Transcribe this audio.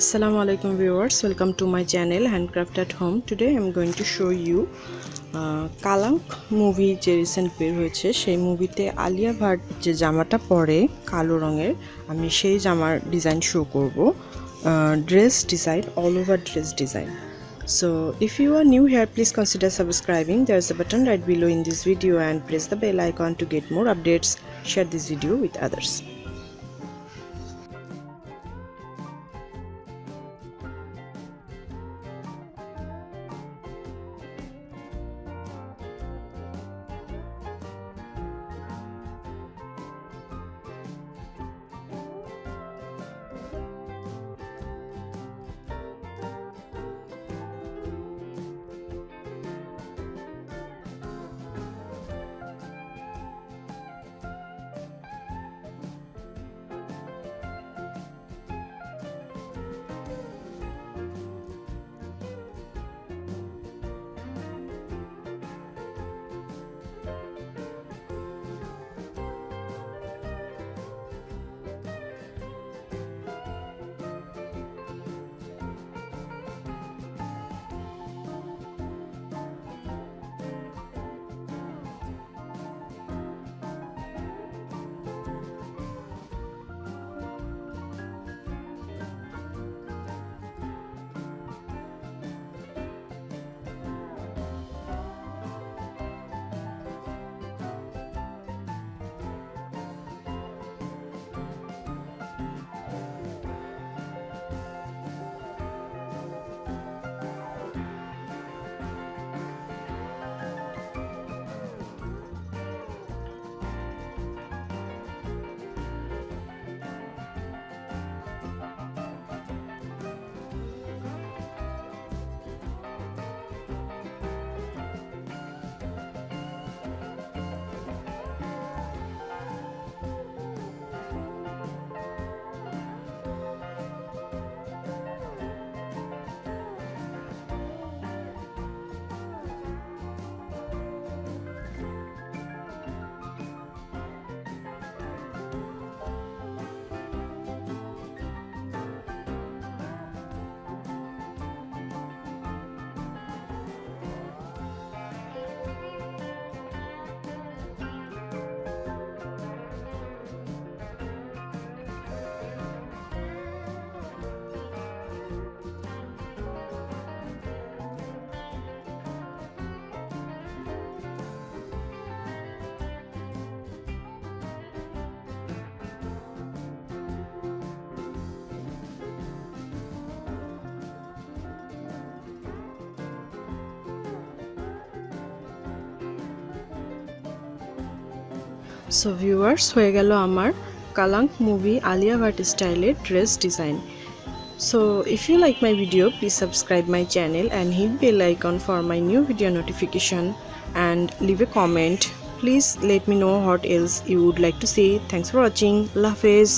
Assalamu alaikum viewers, welcome to my channel Handcraft at Home. Today I am going to show you Kalank movie যে recent বের হয়েছে সেই মুভিতে আলিয়া ভাট যে জামাটা পরে কালো রঙের আমি সেই জামার ডিজাইন শো করব dress design all over dress design. So if you are new here, please consider subscribing. There is a button right below in this video and press the bell icon to get more updates. Share this video with others. So viewers, হয়ে গেল আমার কালাঙ্ক movie Alia Bhatt স্টাইলের dress design. So if you like my video, please subscribe my channel and hit bell icon for my new video notification and leave a comment. Please let me know what else you would like to see. Thanks for watching. Allah Hafiz.